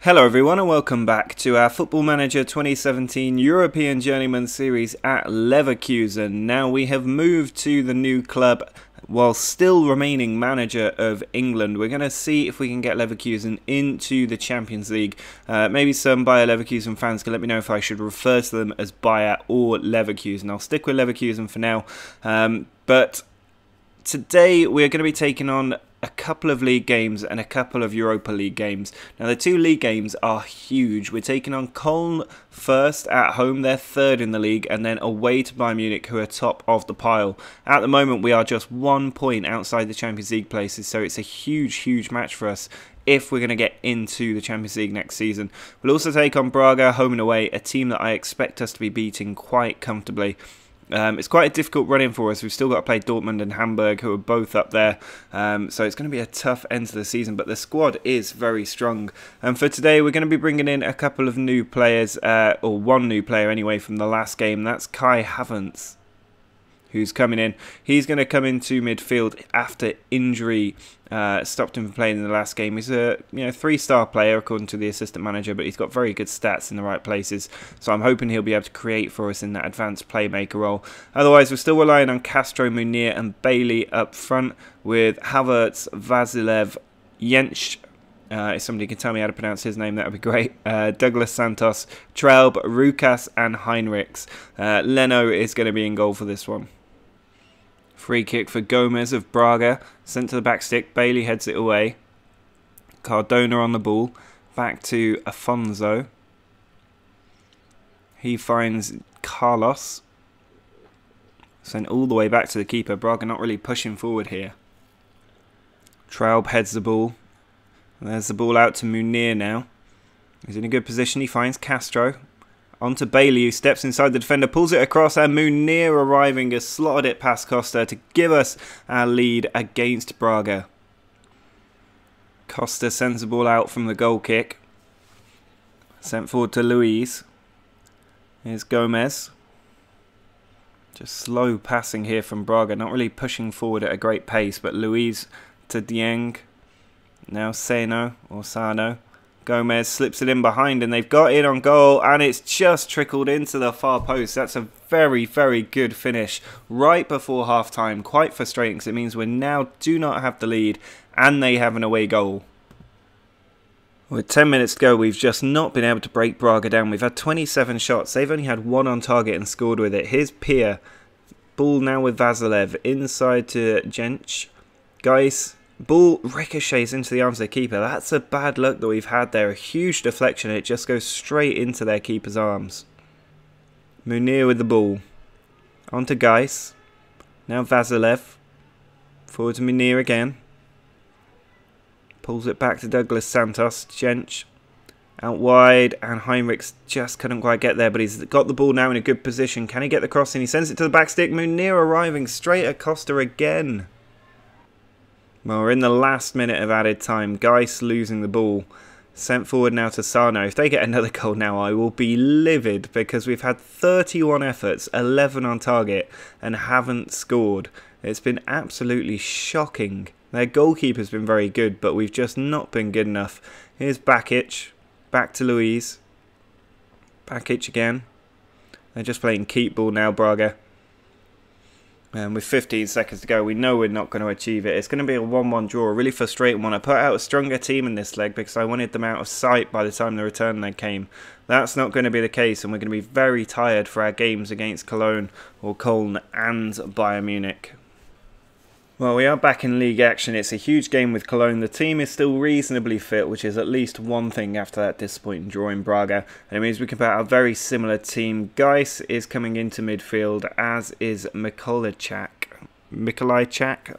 Hello everyone and welcome back to our Football Manager 2017 European Journeyman series at Leverkusen. Now we have moved to the new club while still remaining manager of England. We're going to see if we can get Leverkusen into the Champions League. Maybe some Bayer Leverkusen fans can let me know if I should refer to them as Bayer or Leverkusen. I'll stick with Leverkusen for now. But today we're going to be taking on a couple of league games and a couple of Europa League games. Now the two league games are huge. We're taking on Koln first at home, they're third in the league, and then away to Bayern Munich, who are top of the pile. At the moment we are just 1 point outside the Champions League places, so it's a huge match for us if we're going to get into the Champions League next season. We'll also take on Braga home and away, a team that I expect us to be beating quite comfortably. It's quite a difficult run-in for us. We've still got to play Dortmund and Hamburg, who are both up there. So it's going to be a tough end to the season, but the squad is very strong. And for today, we're going to be bringing in a couple of new players, or one new player anyway from the last game. That's Kai Havertz, who's coming in. He's going to come into midfield after injury stopped him from playing in the last game. He's a 3-star player according to the assistant manager, but he's got very good stats in the right places. So I'm hoping he'll be able to create for us in that advanced playmaker role. Otherwise, we're still relying on Castro, Munir and Bailey up front with Havertz, Vasilev, Jensch. If somebody can tell me how to pronounce his name, that would be great. Douglas Santos, Traub, Rukas and Heinrichs. Leno is going to be in goal for this one. Free kick for Gomez of Braga. Sent to the back stick. Bailey heads it away. Cardona on the ball. Back to Afonso. He finds Carlos. Sent all the way back to the keeper. Braga not really pushing forward here. Traub heads the ball. There's the ball out to Munir now. He's in a good position. He finds Castro. On to Bailey, who steps inside the defender, pulls it across, and Munir arriving has slotted it past Costa to give us our lead against Braga. Costa sends the ball out from the goal kick. Sent forward to Luis. Here's Gomez. Just slow passing here from Braga, not really pushing forward at a great pace, but Luis to Dieng. Now Sano. Gomez slips it in behind and they've got in on goal and it's just trickled into the far post. That's a very good finish right before half time. Quite frustrating because it means we now do not have the lead and they have an away goal. With 10 minutes to go, we've just not been able to break Braga down. We've had 27 shots. They've only had 1 on target and scored with it. Here's Pierre. Ball now with Vasilev. Inside to Jensch. Guys. Ball ricochets into the arms of the keeper. That's a bad luck that we've had there. A huge deflection. It just goes straight into their keeper's arms. Munir with the ball. On to Geis. Now Vasilev. Forward to Munir again. Pulls it back to Douglas Santos. Jensch. Out wide. And Heinrichs just couldn't quite get there. But he's got the ball now in a good position. Can he get the crossing? He sends it to the back stick. Munir arriving straight at Costa again. Well, we're in the last minute of added time. Geis losing the ball. Sent forward now to Sano. If they get another goal now, I will be livid because we've had 31 efforts, 11 on target, and haven't scored. It's been absolutely shocking. Their goalkeeper's been very good, but we've just not been good enough. Here's Bakic. Back to Luis. Bakic again. They're just playing keep ball now, Braga. And with 15 seconds to go, we know we're not going to achieve it. It's going to be a 1-1 draw, a really frustrating one. I put out a stronger team in this leg because I wanted them out of sight by the time the return leg came. That's not going to be the case, and we're going to be very tired for our games against Cologne or Koln and Bayern Munich. Well, we are back in league action. It's a huge game with Cologne. The team is still reasonably fit, which is at least one thing after that disappointing draw in Braga. And it means we can put out a very similar team. Geis is coming into midfield, as is Mikolajczak.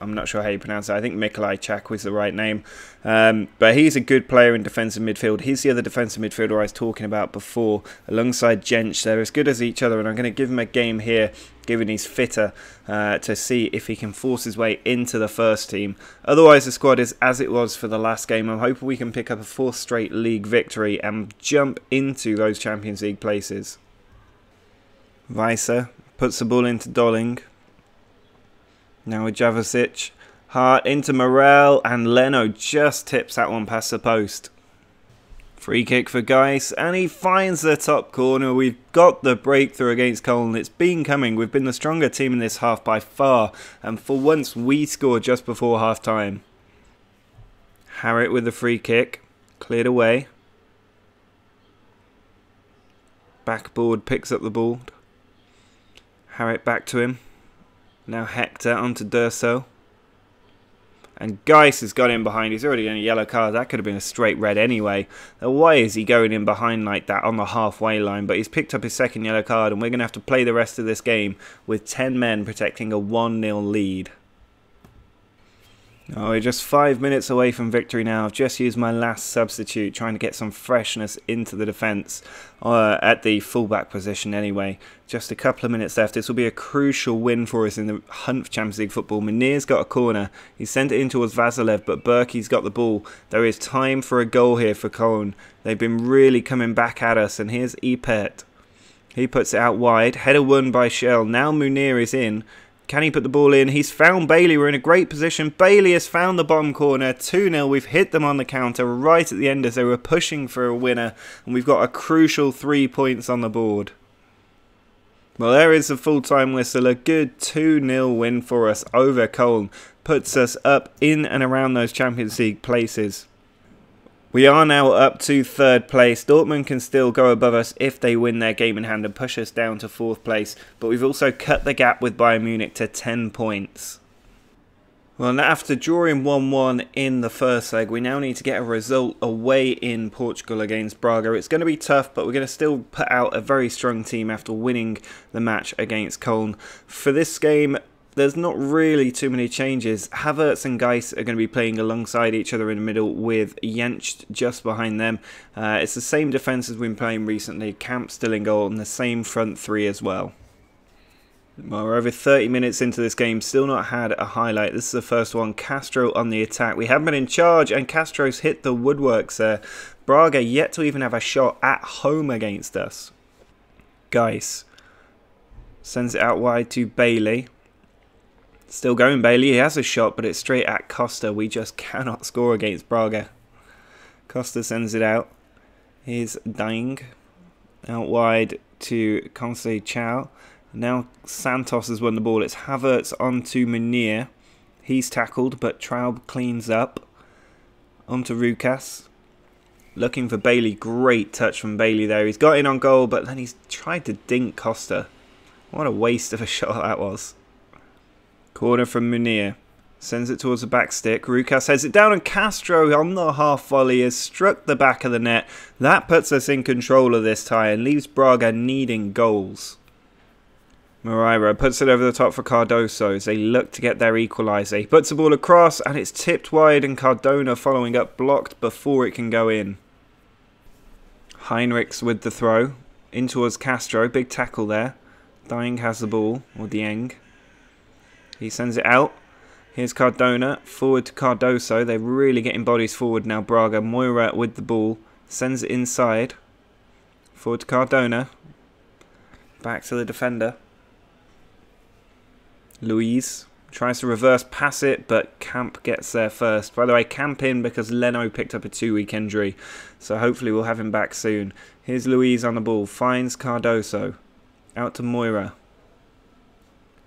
I'm not sure how you pronounce it. I think Mikolajczak was the right name. But he's a good player in defensive midfield. He's the other defensive midfielder I was talking about before, alongside Jensch. They're as good as each other, and I'm going to give him a game here, given he's fitter, to see if he can force his way into the first team. Otherwise, the squad is as it was for the last game. I'm hoping we can pick up a 4th straight league victory and jump into those Champions League places. Weiser puts the ball into Dolling. Now with Javasic. Hart into Morel, and Leno just tips that one past the post. Free kick for Geis, and he finds the top corner. We've got the breakthrough against Koln. It's been coming. We've been the stronger team in this half by far, and for once we scored just before half time. Harriet with the free kick, cleared away. Backboard picks up the ball. Harriet back to him. Now Hector onto Durso. And Geis has got in behind. He's already in a yellow card. That could have been a straight red anyway. Now, why is he going in behind like that on the halfway line? But he's picked up his second yellow card, and we're going to have to play the rest of this game with 10 men protecting a 1-0 lead. Oh, we're just 5 minutes away from victory now. I've just used my last substitute, trying to get some freshness into the defence at the fullback position anyway. Just a couple of minutes left. This will be a crucial win for us in the hunt for Champions League football. Munir's got a corner. He sent it in towards Vasilev, but Berkey's got the ball. There is time for a goal here for Koln. They've been really coming back at us, and here's Ipet. He puts it out wide. Header won by Shell. Now Munir is in. Can he put the ball in? He's found Bailey. We're in a great position. Bailey has found the bottom corner. 2-0. We've hit them on the counter right at the end as they were pushing for a winner. And we've got a crucial 3 points on the board. Well, there is the full-time whistle. A good 2-0 win for us over Koln. Puts us up in and around those Champions League places. We are now up to 3rd place. Dortmund can still go above us if they win their game in hand and push us down to 4th place. But we've also cut the gap with Bayern Munich to 10 points. Well, after drawing 1-1 in the first leg, we now need to get a result away in Portugal against Braga. It's going to be tough, but we're going to still put out a very strong team after winning the match against Koln. For this game, there's not really too many changes. Havertz and Geis are going to be playing alongside each other in the middle with Jenst just behind them. It's the same defence as we've been playing recently. Camp still in goal and the same front three as well. Well, we're over 30 minutes into this game, still not had a highlight. This is the first one. Castro on the attack. We haven't been in charge, and Castro's hit the woodworks there. Braga yet to even have a shot at home against us. Geis sends it out wide to Bailey. Still going Bailey, he has a shot, but it's straight at Costa. We just cannot score against Braga. Costa sends it out. Here's Dying. Out wide to Conce Chow. Now Santos has won the ball. It's Havertz onto Munir. He's tackled, but Traub cleans up. Onto Rukas. Looking for Bailey. Great touch from Bailey there. He's got in on goal, but then he's tried to dink Costa. What a waste of a shot that was. Corner from Munir. Sends it towards the back stick. Rukas heads it down, and Castro on the half volley has struck the back of the net. That puts us in control of this tie and leaves Braga needing goals. Moreira puts it over the top for Cardoso as they look to get their equaliser. He puts the ball across and it's tipped wide, and Cardona following up, blocked before it can go in. Heinrichs with the throw. In towards Castro. Big tackle there. Dying has the ball, or Dieng. He sends it out. Here's Cardona. Forward to Cardoso. They're really getting bodies forward now, Braga. Moira with the ball. Sends it inside. Forward to Cardona. Back to the defender. Luiz tries to reverse pass it, but Camp gets there first. By the way, Camp in because Leno picked up a 2-week injury. So hopefully we'll have him back soon. Here's Luiz on the ball. Finds Cardoso. Out to Moira.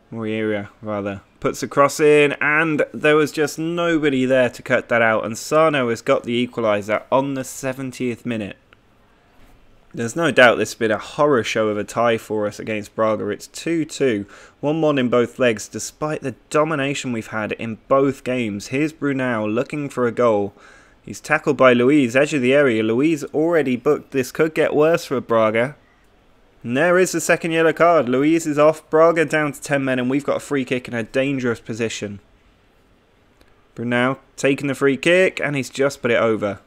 Moreira, rather. Puts the cross in, and there was just nobody there to cut that out. And Sano has got the equaliser on the 70th minute. There's no doubt this has been a horror show of a tie for us against Braga. It's 2-2, 1-1 in both legs, despite the domination we've had in both games. Here's Brunel looking for a goal. He's tackled by Luiz, edge of the area. Luiz already booked. This could get worse for Braga. And there is the second yellow card. Luiz is off. Braga down to 10 men, and we've got a free kick in a dangerous position. Brunel taking the free kick, and he's just put it over.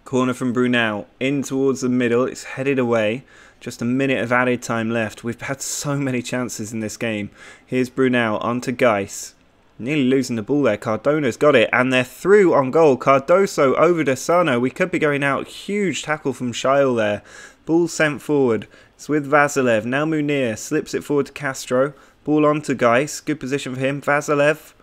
Corner from Brunel. In towards the middle. It's headed away. Just a minute of added time left. We've had so many chances in this game. Here's Brunel onto Geis. Nearly losing the ball there. Cardona's got it, and they're through on goal. Cardoso over to Sano. We could be going out. Huge tackle from Shail there. Ball sent forward. It's with Vasilev. Now Munir slips it forward to Castro. Ball on to Geis. Good position for him. Vasilev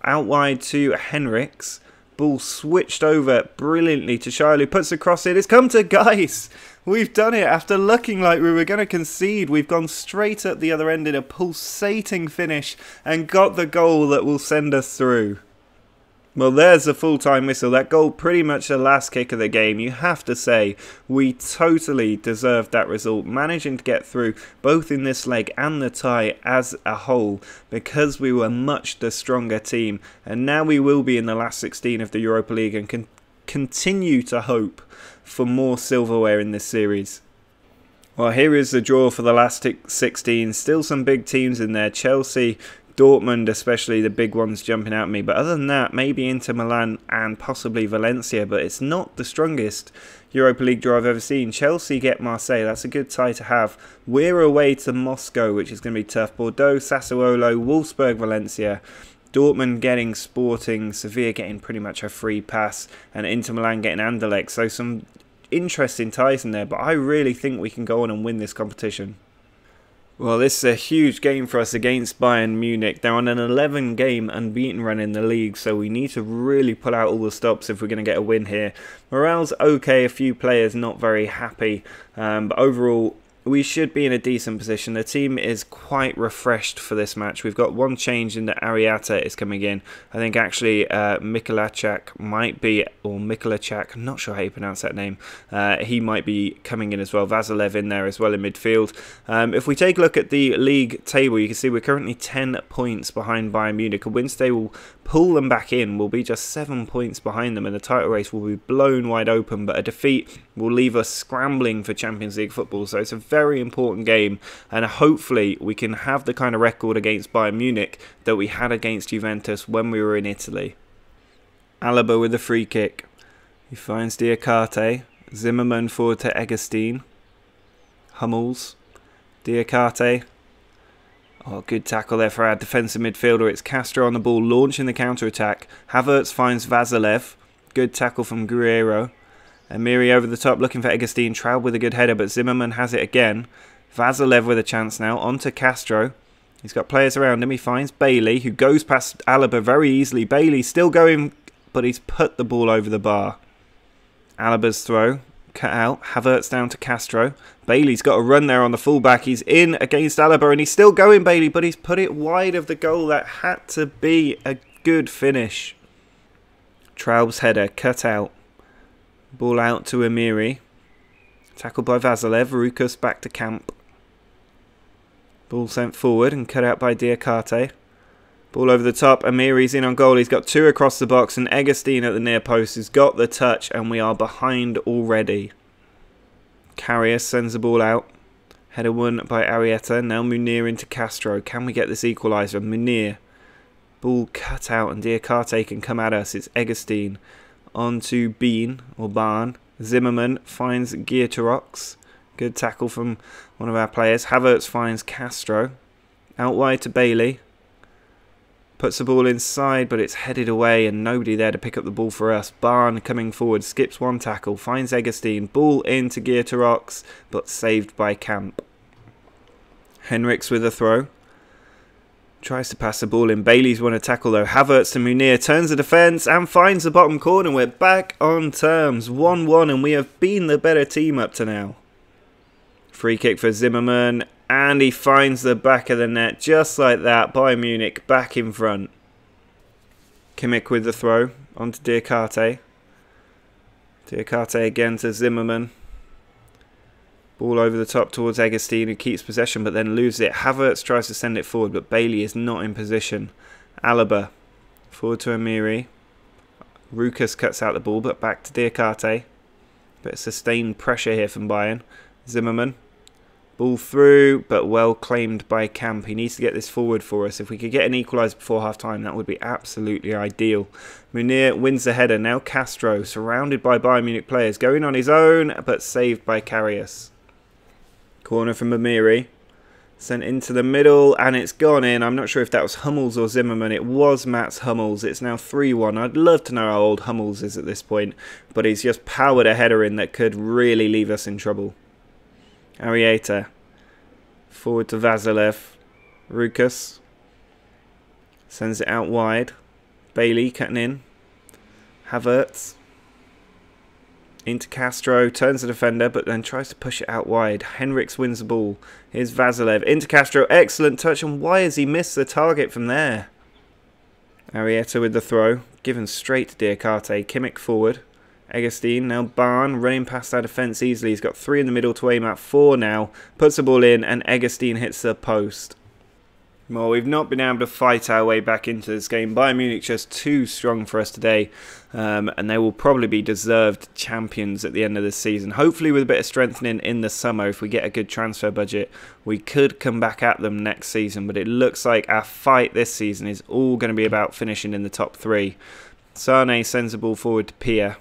out wide to Henrichs. Ball switched over brilliantly to Shiloh, who puts the cross in. It's come to Geis. We've done it. After looking like we were going to concede, we've gone straight up the other end in a pulsating finish and got the goal that will send us through. Well, there's the full-time whistle. That goal, pretty much the last kick of the game. You have to say, we totally deserved that result, managing to get through both in this leg and the tie as a whole, because we were much the stronger team. And now we will be in the last 16 of the Europa League and can continue to hope for more silverware in this series. Well, here is the draw for the last 16. Still some big teams in there. Chelsea, Dortmund, especially the big ones jumping out at me. But other than that, maybe Inter Milan and possibly Valencia. But it's not the strongest Europa League draw I've ever seen. Chelsea get Marseille. That's a good tie to have. We're away to Moscow, which is going to be tough. Bordeaux, Sassuolo, Wolfsburg, Valencia. Dortmund getting Sporting. Sevilla getting pretty much a free pass. And Inter Milan getting Anderlecht. So some interesting ties in there. But I really think we can go on and win this competition. Well, this is a huge game for us against Bayern Munich. They're on an 11-game unbeaten run in the league, so we need to really pull out all the stops if we're going to get a win here. Morale's okay, a few players not very happy, but overall we should be in a decent position. The team is quite refreshed for this match. We've got one change in that Ariata is coming in. I think actually Mikulacak might be, or Mikulacak, I'm not sure how you pronounce that name. He might be coming in as well. Vasilev in there as well in midfield. If we take a look at the league table, you can see we're currently 10 points behind Bayern Munich. A win today will pull them back in. We'll be just 7 points behind them, and the title race will be blown wide open. But a defeat will leave us scrambling for Champions League football. So it's a very important game, and hopefully we can have the kind of record against Bayern Munich that we had against Juventus when we were in Italy. Alaba with a free kick. He finds Diakate. Zimmerman forward to Egerstein. Hummels. Diakate. Oh, good tackle there for our defensive midfielder. It's Castro on the ball, launching the counter-attack. Havertz finds Vasilev. Good tackle from Guerreiro. Amiri over the top, looking for Egerstein. Traub with a good header, but Zimmerman has it again. Vasilev with a chance now. On to Castro. He's got players around him. He finds Bailey, who goes past Alaba very easily. Bailey still going, but he's put the ball over the bar. Alaba's throw. Cut out. Havertz down to Castro. Bailey's got a run there on the fullback. He's in against Alaba, and he's still going, Bailey, but he's put it wide of the goal. That had to be a good finish. Traub's header. Cut out. Ball out to Amiri. Tackled by Vasilev. Rukas back to camp. Ball sent forward and cut out by Diakate. Ball over the top. Amiri's in on goal. He's got two across the box, and Egerstein at the near post has got the touch, and we are behind already. Karius sends the ball out. Header won by Arietta. Now Munir into Castro. Can we get this equaliser? Munir. Ball cut out, and Diakate can come at us. It's Egerstein. On to Bean, or Barn. Zimmerman finds Geerterox. Good tackle from one of our players. Havertz finds Castro. Out wide to Bailey. Puts the ball inside, but it's headed away and nobody there to pick up the ball for us. Barn coming forward, skips one tackle, finds Egerstein. Ball into Geerterox, but saved by Camp. Henriks with a throw. Tries to pass the ball in. Bailey's won a tackle though. Havertz to Munir. Turns the defence and finds the bottom corner. We're back on terms. 1-1, and we have been the better team up to now. Free kick for Zimmerman. And he finds the back of the net. Just like that. Bayern Munich back in front. Kimmich with the throw. On to Diakate. Diakate again to Zimmerman. Ball over the top towards Egerstein, who keeps possession but then loses it. Havertz tries to send it forward, but Bailey is not in position. Alaba forward to Amiri. Rukas cuts out the ball, but back to Diakate. Bit of sustained pressure here from Bayern. Zimmerman. Ball through, but well claimed by Camp. He needs to get this forward for us. If we could get an equaliser before half-time, that would be absolutely ideal. Munir wins the header. Now Castro, surrounded by Bayern Munich players, going on his own, but saved by Karius. Corner from Amiri. Sent into the middle, and it's gone in. I'm not sure if that was Hummels or Zimmerman. It was Mats Hummels. It's now 3-1. I'd love to know how old Hummels is at this point, but he's just powered a header in that could really leave us in trouble. Arieta. Forward to Vasilev. Rukas. Sends it out wide. Bailey cutting in. Havertz. Into Castro, turns the defender, but then tries to push it out wide. Henriks wins the ball. Here's Vassilev. Into Castro, excellent touch, and why has he missed the target from there? Arietta with the throw, given straight to Diakate. Kimmich forward. Egerstein, now Barn, running past our defence easily. He's got 3 in the middle to aim at, 4 now. Puts the ball in, and Egerstein hits the post. Well, we've not been able to fight our way back into this game. Bayern Munich just too strong for us today, and they will probably be deserved champions at the end of this season. Hopefully with a bit of strengthening in the summer, if we get a good transfer budget, we could come back at them next season. But it looks like our fight this season is all going to be about finishing in the top 3. Sane sends the ball forward to Pia.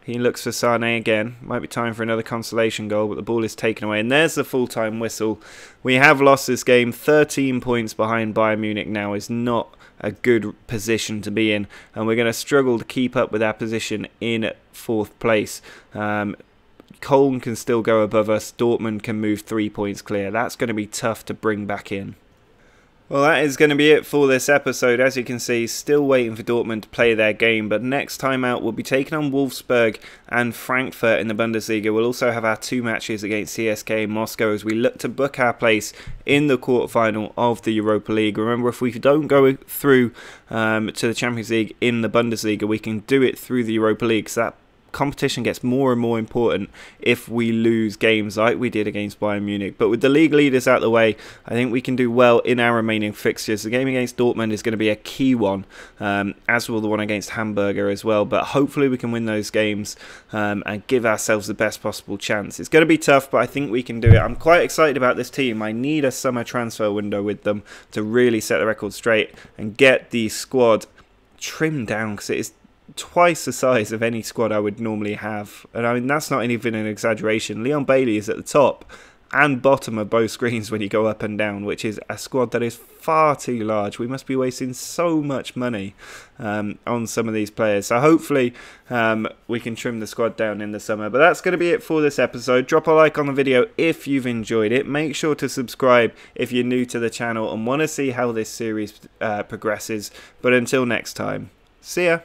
He looks for Sane again. Might be time for another consolation goal, but the ball is taken away. And there's the full-time whistle. We have lost this game. 13 points behind Bayern Munich now is not a good position to be in. And we're going to struggle to keep up with our position in 4th place. Koln can still go above us. Dortmund can move 3 points clear. That's going to be tough to bring back in. Well, that is going to be it for this episode. As you can see, still waiting for Dortmund to play their game, but next time out we'll be taking on Wolfsburg and Frankfurt in the Bundesliga. We'll also have our 2 matches against CSK and Moscow as we look to book our place in the quarterfinal of the Europa League. Remember, if we don't go through to the Champions League in the Bundesliga, we can do it through the Europa League, so that competition gets more and more important if we lose games like we did against Bayern Munich. But with the league leaders out of the way, I think we can do well in our remaining fixtures. The game against Dortmund is going to be a key one, as will the one against Hamburger as well. But hopefully we can win those games and give ourselves the best possible chance. It's going to be tough, but I think we can do it. I'm quite excited about this team. I need a summer transfer window with them to really set the record straight and get the squad trimmed down, because it is twice the size of any squad I would normally have. And I mean, that's not even an exaggeration. Leon Bailey is at the top and bottom of both screens when you go up and down, which is a squad that is far too large. We must be wasting so much money on some of these players. So hopefully we can trim the squad down in the summer. But that's going to be it for this episode. Drop a like on the video if you've enjoyed it. Make sure to subscribe if you're new to the channel and want to see how this series progresses. But until next time, see ya.